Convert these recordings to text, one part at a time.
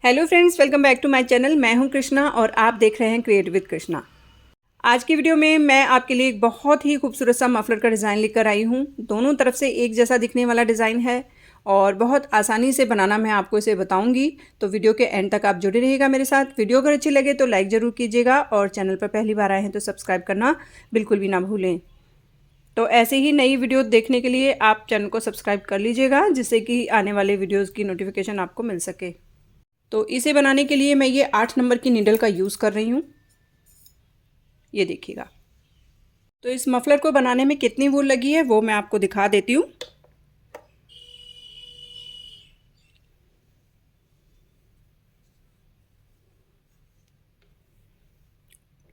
Hello friends, welcome back to my channel. मैं हूं कृष्णा और आप देख रहे हैं क्रिएट विद कृष्णा। आज की वीडियो में मैं आपके लिए एक बहुत ही खूबसूरत सा मफलर का डिज़ाइन लेकर आई हूं। दोनों तरफ से एक जैसा दिखने वाला डिज़ाइन है और बहुत आसानी से बनाना मैं आपको इसे बताऊंगी। तो वीडियो के एंड तक आप जुड़े रहिएगा मेरे साथ। वीडियो अगर अच्छी लगे तो लाइक ज़रूर कीजिएगा और चैनल पर पहली बार आए हैं तो सब्सक्राइब करना बिल्कुल भी ना भूलें। तो ऐसे ही नई वीडियो देखने के लिए आप चैनल को सब्सक्राइब कर लीजिएगा, जिससे कि आने वाले वीडियोज़ की नोटिफिकेशन आपको मिल सके। तो इसे बनाने के लिए मैं ये 8 नंबर की नीडल का यूज़ कर रही हूँ। ये देखिएगा। तो इस मफलर को बनाने में कितनी वूल लगी है वो मैं आपको दिखा देती हूँ।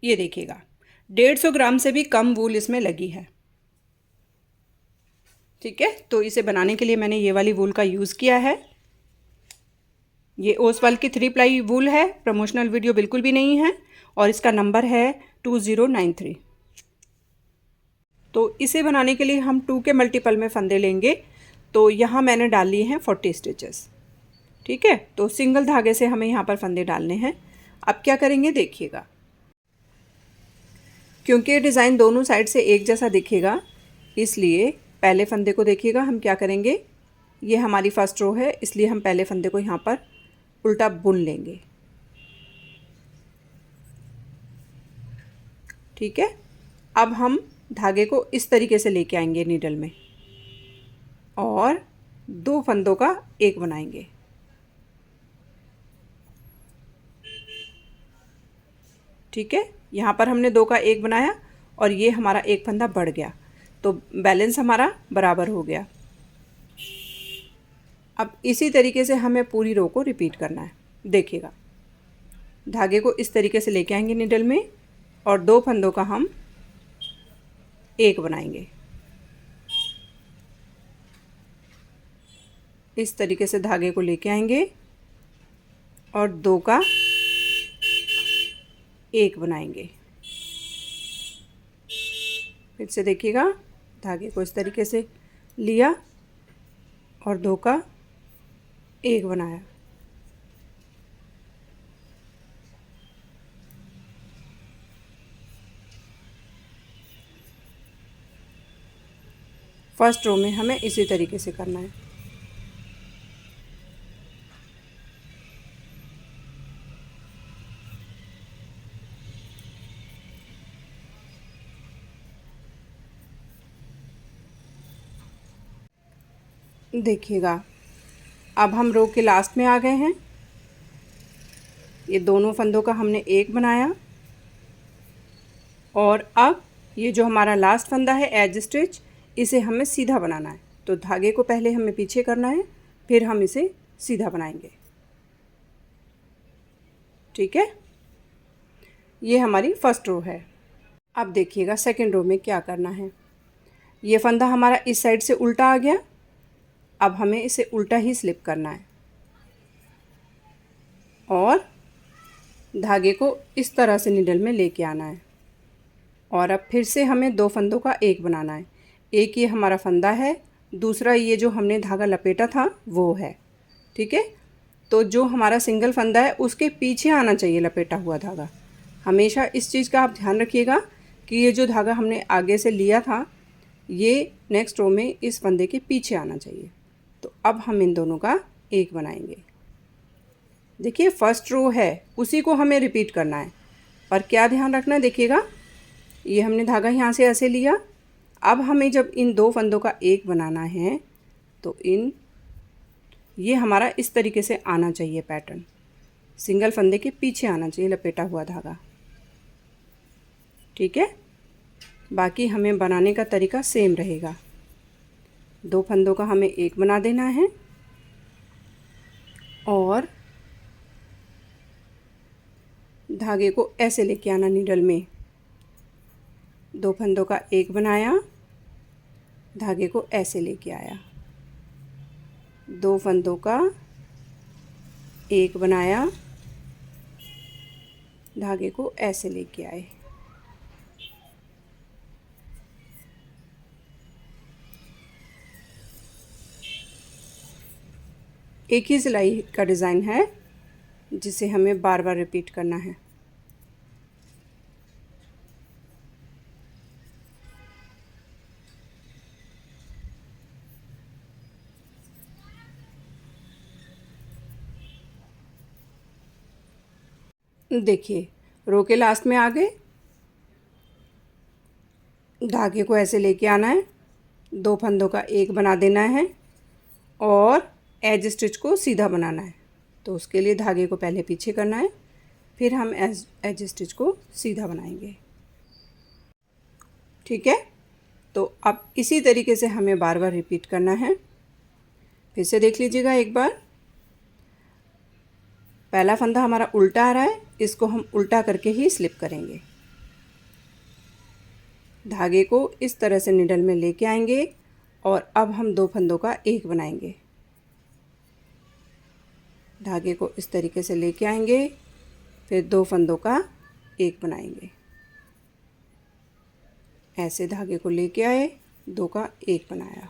ये देखिएगा, 150 ग्राम से भी कम वूल इसमें लगी है। ठीक है, तो इसे बनाने के लिए मैंने ये वाली वूल का यूज़ किया है। ये ओसवाल की 3 प्लाई वूल है, प्रमोशनल वीडियो बिल्कुल भी नहीं है और इसका नंबर है 2093। तो इसे बनाने के लिए हम 2 के मल्टीपल में फंदे लेंगे। तो यहाँ मैंने डाल लिए हैं 40 स्टिचेस। ठीक है, तो सिंगल धागे से हमें यहाँ पर फंदे डालने हैं। अब क्या करेंगे देखिएगा। क्योंकि डिज़ाइन दोनों साइड से एक जैसा दिखेगा, इसलिए पहले फंदे को देखिएगा हम क्या करेंगे। ये हमारी फर्स्ट रो है, इसलिए हम पहले फंदे को यहाँ पर उल्टा बुन लेंगे। ठीक है, अब हम धागे को इस तरीके से लेके आएंगे नीडल में और 2 फंदों का एक बनाएंगे। ठीक है, यहाँ पर हमने 2 का एक बनाया और ये हमारा एक फंदा बढ़ गया, तो बैलेंस हमारा बराबर हो गया। अब इसी तरीके से हमें पूरी रो को रिपीट करना है। देखिएगा, धागे को इस तरीके से लेके आएंगे नीडल में और 2 फंदों का हम एक बनाएंगे। इस तरीके से धागे को लेके आएंगे और 2 का एक बनाएंगे। फिर से देखिएगा, धागे को इस तरीके से लिया और 2 का एक बनाया। फर्स्ट रो में हमें इसी तरीके से करना है। देखिएगा, अब हम रो के लास्ट में आ गए हैं। ये दोनों फंदों का हमने एक बनाया और अब ये जो हमारा लास्ट फंदा है एज स्टिच, इसे हमें सीधा बनाना है। तो धागे को पहले हमें पीछे करना है, फिर हम इसे सीधा बनाएंगे। ठीक है, ये हमारी फर्स्ट रो है। अब देखिएगा सेकंड रो में क्या करना है। ये फंदा हमारा इस साइड से उल्टा आ गया, अब हमें इसे उल्टा ही स्लिप करना है और धागे को इस तरह से नीडल में लेके आना है और अब फिर से हमें 2 फंदों का एक बनाना है। एक ये हमारा फंदा है, दूसरा ये जो हमने धागा लपेटा था वो है। ठीक है, तो जो हमारा सिंगल फंदा है उसके पीछे आना चाहिए लपेटा हुआ धागा। हमेशा इस चीज़ का आप ध्यान रखिएगा कि ये जो धागा हमने आगे से लिया था ये नेक्स्ट रो में इस फंदे के पीछे आना चाहिए। तो अब हम इन दोनों का एक बनाएंगे। देखिए, फर्स्ट रो है उसी को हमें रिपीट करना है, पर क्या ध्यान रखना है देखिएगा, ये हमने धागा यहाँ से ऐसे लिया। अब हमें जब इन 2 फंदों का एक बनाना है तो ये हमारा इस तरीके से आना चाहिए पैटर्न, सिंगल फंदे के पीछे आना चाहिए लपेटा हुआ धागा। ठीक है, बाकी हमें बनाने का तरीका सेम रहेगा। 2 फंदों का हमें एक बना देना है और धागे को ऐसे लेके आना नीडल में। 2 फंदों का एक बनाया, धागे को ऐसे लेके आया, 2 फंदों का एक बनाया, धागे को ऐसे लेके आए। एक ही सिलाई का डिज़ाइन है, जिसे हमें बार बार रिपीट करना है। देखिए, रो के लास्ट में आ गए। धागे को ऐसे लेके आना है, 2 फंदों का एक बना देना है और एज स्टिच को सीधा बनाना है। तो उसके लिए धागे को पहले पीछे करना है, फिर हम एज स्टिच को सीधा बनाएंगे। ठीक है, तो अब इसी तरीके से हमें बार बार रिपीट करना है। फिर से देख लीजिएगा एक बार। पहला फंदा हमारा उल्टा आ रहा है, इसको हम उल्टा करके ही स्लिप करेंगे। धागे को इस तरह से निडल में लेके आएंगे और अब हम 2 फंदों का एक बनाएंगे। धागे को इस तरीके से लेके आएंगे, फिर 2 फंदों का एक बनाएंगे। ऐसे धागे को लेके आए, 2 का एक बनाया।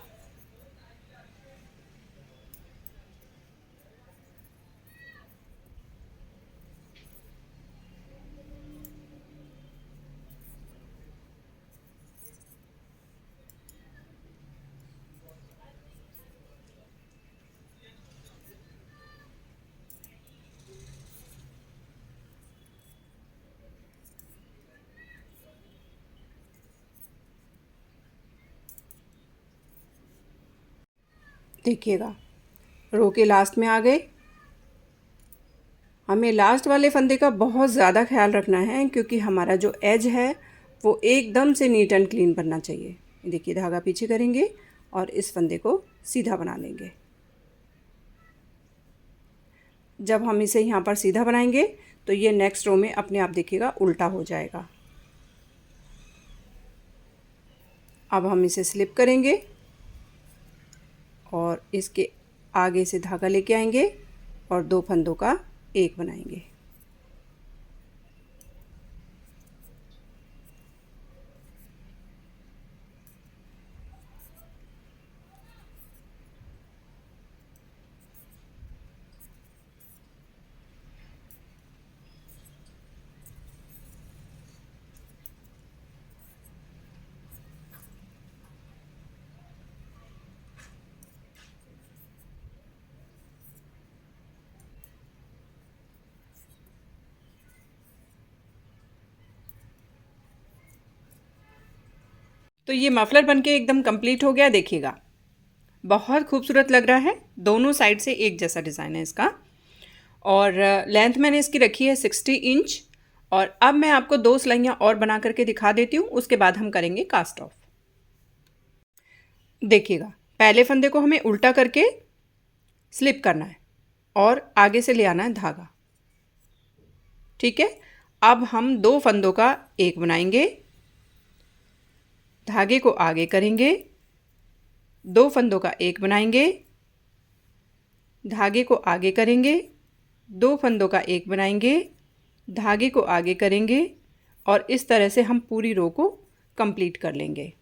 देखिएगा, रो के लास्ट में आ गए। हमें लास्ट वाले फंदे का बहुत ज़्यादा ख्याल रखना है, क्योंकि हमारा जो एज है वो एकदम से नीट एंड क्लीन बनना चाहिए। देखिए, धागा पीछे करेंगे और इस फंदे को सीधा बना लेंगे। जब हम इसे यहाँ पर सीधा बनाएंगे तो ये नेक्स्ट रो में अपने आप देखिएगा उल्टा हो जाएगा। अब हम इसे स्लिप करेंगे और इसके आगे से धागा लेके आएंगे और 2 फंदों का एक बनाएंगे। तो ये मफलर बनके एकदम कंप्लीट हो गया। देखिएगा, बहुत खूबसूरत लग रहा है। दोनों साइड से एक जैसा डिज़ाइन है इसका। और लेंथ मैंने इसकी रखी है 60 इंच। और अब मैं आपको 2 सिलाइयाँ और बना करके दिखा देती हूँ, उसके बाद हम करेंगे कास्ट ऑफ। देखिएगा, पहले फंदे को हमें उल्टा करके स्लिप करना है और आगे से ले आना है धागा। ठीक है, अब हम 2 फंदों का एक बनाएंगे। धागे को आगे करेंगे, 2 फंदों का एक बनाएंगे। धागे को आगे करेंगे, 2 फंदों का एक बनाएंगे। धागे को आगे करेंगे और इस तरह से हम पूरी रो को कंप्लीट कर लेंगे।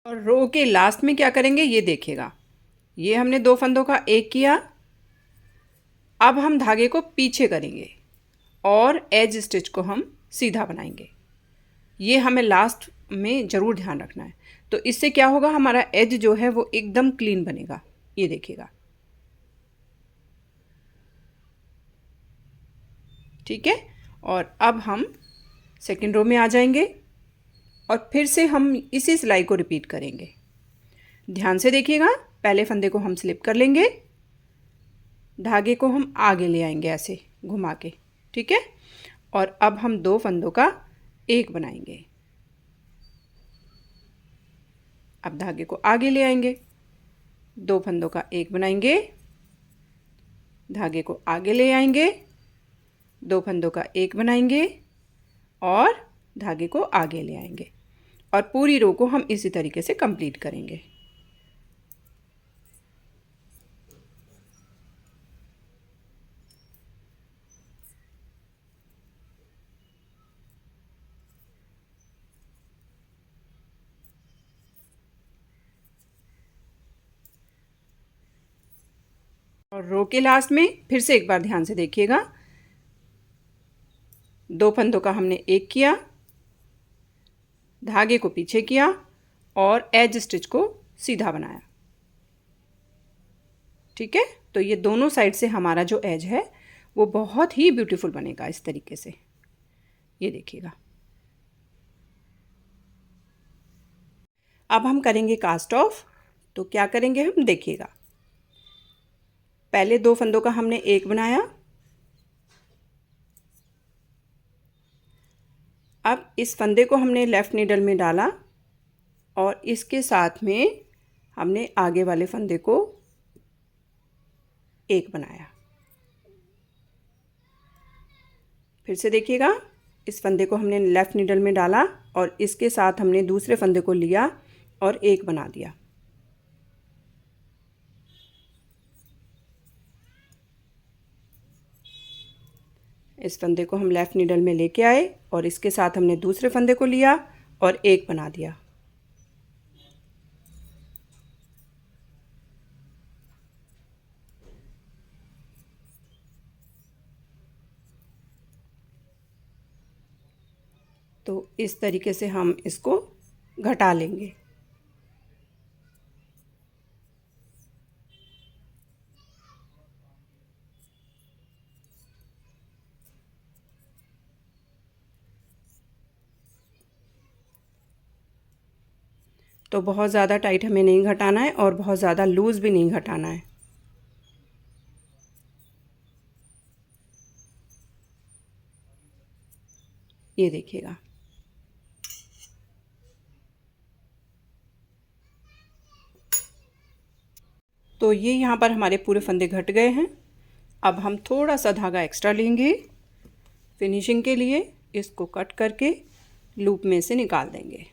और रो के लास्ट में क्या करेंगे ये देखिएगा। ये हमने 2 फंदों का एक किया। अब हम धागे को पीछे करेंगे और एज स्टिच को हम सीधा बनाएंगे। ये हमें लास्ट में ज़रूर ध्यान रखना है। तो इससे क्या होगा, हमारा एज जो है वो एकदम क्लीन बनेगा। ये देखिएगा। ठीक है, और अब हम सेकेंड रो में आ जाएंगे और फिर से हम इसी सिलाई को रिपीट करेंगे। ध्यान से देखिएगा, पहले फंदे को हम स्लिप कर लेंगे, धागे को हम आगे ले आएंगे ऐसे घुमा के। ठीक है, और अब हम 2 फंदों का एक बनाएंगे। अब धागे को आगे ले आएंगे, 2 फंदों का एक बनाएंगे। धागे को आगे ले आएंगे, 2 फंदों का एक बनाएंगे और धागे को आगे ले आएंगे। और पूरी रो को हम इसी तरीके से कंप्लीट करेंगे। और रो के लास्ट में फिर से एक बार ध्यान से देखिएगा, 2 फंदों का हमने एक किया, धागे को पीछे किया और एज स्टिच को सीधा बनाया। ठीक है, तो ये दोनों साइड से हमारा जो एज है वो बहुत ही ब्यूटीफुल बनेगा इस तरीके से। ये देखिएगा। अब हम करेंगे कास्ट ऑफ। तो क्या करेंगे हम, देखिएगा। पहले 2 फंदों का हमने एक बनाया, अब इस फंदे को हमने लेफ़्ट नीडल में डाला और इसके साथ में हमने आगे वाले फंदे को एक बनाया। फिर से देखिएगा, इस फंदे को हमने लेफ़्ट नीडल में डाला और इसके साथ हमने दूसरे फंदे को लिया और एक बना दिया। इस फंदे को हम लेफ़्ट नीडल में लेके आए और इसके साथ हमने दूसरे फंदे को लिया और एक बना दिया। तो इस तरीके से हम इसको घटा लेंगे। तो बहुत ज़्यादा टाइट हमें नहीं घटाना है और बहुत ज़्यादा लूज़ भी नहीं घटाना है। ये देखिएगा। तो ये यहाँ पर हमारे पूरे फंदे घट गए हैं। अब हम थोड़ा सा धागा एक्स्ट्रा लेंगे फिनिशिंग के लिए, इसको कट करके लूप में से निकाल देंगे।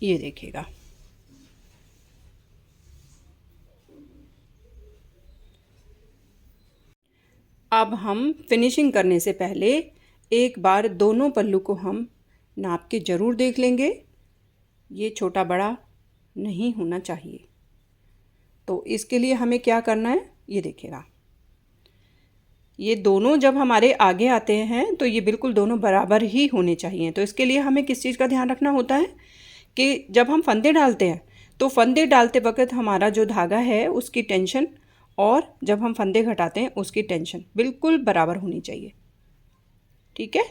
ये देखिएगा। अब हम फिनिशिंग करने से पहले एक बार दोनों पल्लू को हम नाप के ज़रूर देख लेंगे। ये छोटा बड़ा नहीं होना चाहिए। तो इसके लिए हमें क्या करना है, ये देखिएगा। ये दोनों जब हमारे आगे आते हैं तो ये बिल्कुल दोनों बराबर ही होने चाहिए। तो इसके लिए हमें किस चीज़ का ध्यान रखना होता है कि जब हम फंदे डालते हैं तो फंदे डालते वक्त हमारा जो धागा है उसकी टेंशन और जब हम फंदे घटाते हैं उसकी टेंशन बिल्कुल बराबर होनी चाहिए। ठीक है,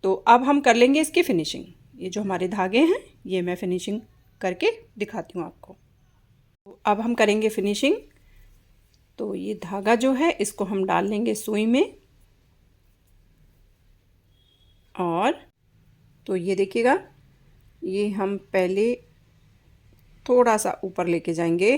तो अब हम कर लेंगे इसकी फिनिशिंग। ये जो हमारे धागे हैं ये मैं फिनिशिंग करके दिखाती हूँ आपको। तो अब हम करेंगे फिनिशिंग। तो ये धागा जो है इसको हम डाल लेंगे सुई में और तो ये देखिएगा, ये हम पहले थोड़ा सा ऊपर लेके जाएंगे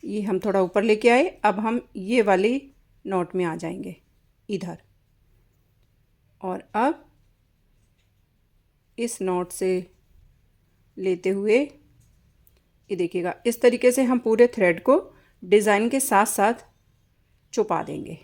ये हम थोड़ा ऊपर लेके आए। अब हम ये वाली नॉट में आ जाएंगे इधर और अब इस नॉट से लेते हुए ये देखिएगा, इस तरीके से हम पूरे थ्रेड को डिज़ाइन के साथ साथ छुपा देंगे।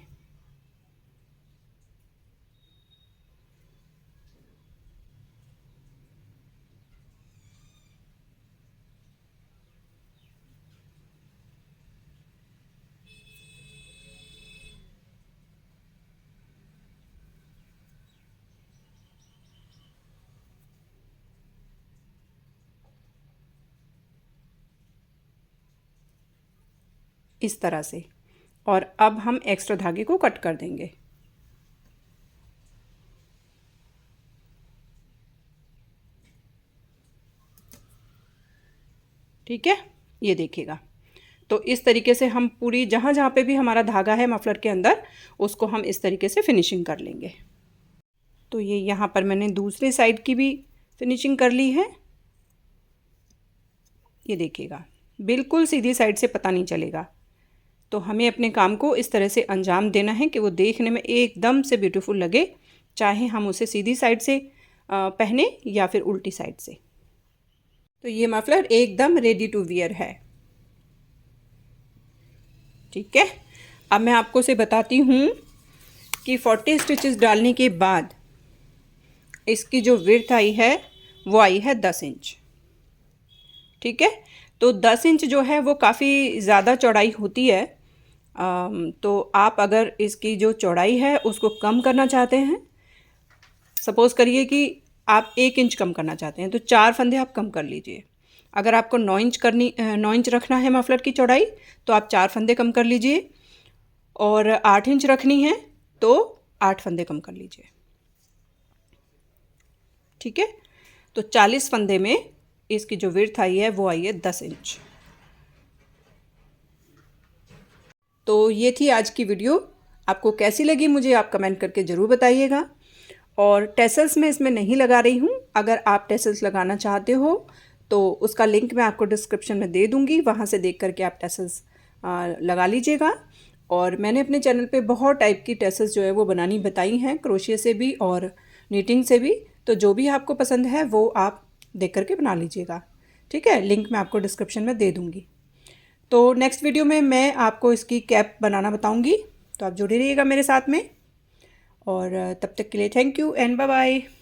इस तरह से। और अब हम एक्स्ट्रा धागे को कट कर देंगे। ठीक है, ये देखिएगा। तो इस तरीके से हम पूरी जहाँ जहाँ पे भी हमारा धागा है मफलर के अंदर उसको हम इस तरीके से फिनिशिंग कर लेंगे। तो ये यहाँ पर मैंने दूसरे साइड की भी फिनिशिंग कर ली है। ये देखिएगा, बिल्कुल सीधी साइड से पता नहीं चलेगा। तो हमें अपने काम को इस तरह से अंजाम देना है कि वो देखने में एकदम से ब्यूटीफुल लगे, चाहे हम उसे सीधी साइड से पहने या फिर उल्टी साइड से। तो ये मफलर एकदम रेडी टू वियर है। ठीक है, अब मैं आपको से बताती हूँ कि 40 स्टिचेस डालने के बाद इसकी जो विड्थ आई है वो आई है 10 इंच। ठीक है, तो 10 इंच जो है वो काफ़ी ज़्यादा चौड़ाई होती है। तो आप अगर इसकी जो चौड़ाई है उसको कम करना चाहते हैं, सपोज़ करिए कि आप 1 इंच कम करना चाहते हैं, तो 4 फंदे आप कम कर लीजिए। अगर आपको 9 इंच रखना है मफलर की चौड़ाई तो आप 4 फंदे कम कर लीजिए, और 8 इंच रखनी है तो 8 फंदे कम कर लीजिए। ठीक है, तो 40 फंदे में इसकी जो विड्थ आई है वो आई है 10 इंच। तो ये थी आज की वीडियो। आपको कैसी लगी मुझे आप कमेंट करके ज़रूर बताइएगा। और टेसल्स मैं इसमें नहीं लगा रही हूँ, अगर आप टेसल्स लगाना चाहते हो तो उसका लिंक मैं आपको डिस्क्रिप्शन में दे दूँगी, वहाँ से देख करके आप टेसल्स लगा लीजिएगा। और मैंने अपने चैनल पे बहुत टाइप की टेसल्स जो है वो बनानी बताई हैं, क्रोशिया से भी और नीटिंग से भी। तो जो भी आपको पसंद है वो आप देख करके बना लीजिएगा। ठीक है, लिंक मैं आपको डिस्क्रिप्शन में दे दूँगी। तो नेक्स्ट वीडियो में मैं आपको इसकी कैप बनाना बताऊँगी, तो आप जुड़े रहिएगा मेरे साथ में। और तब तक के लिए thank you and bye bye.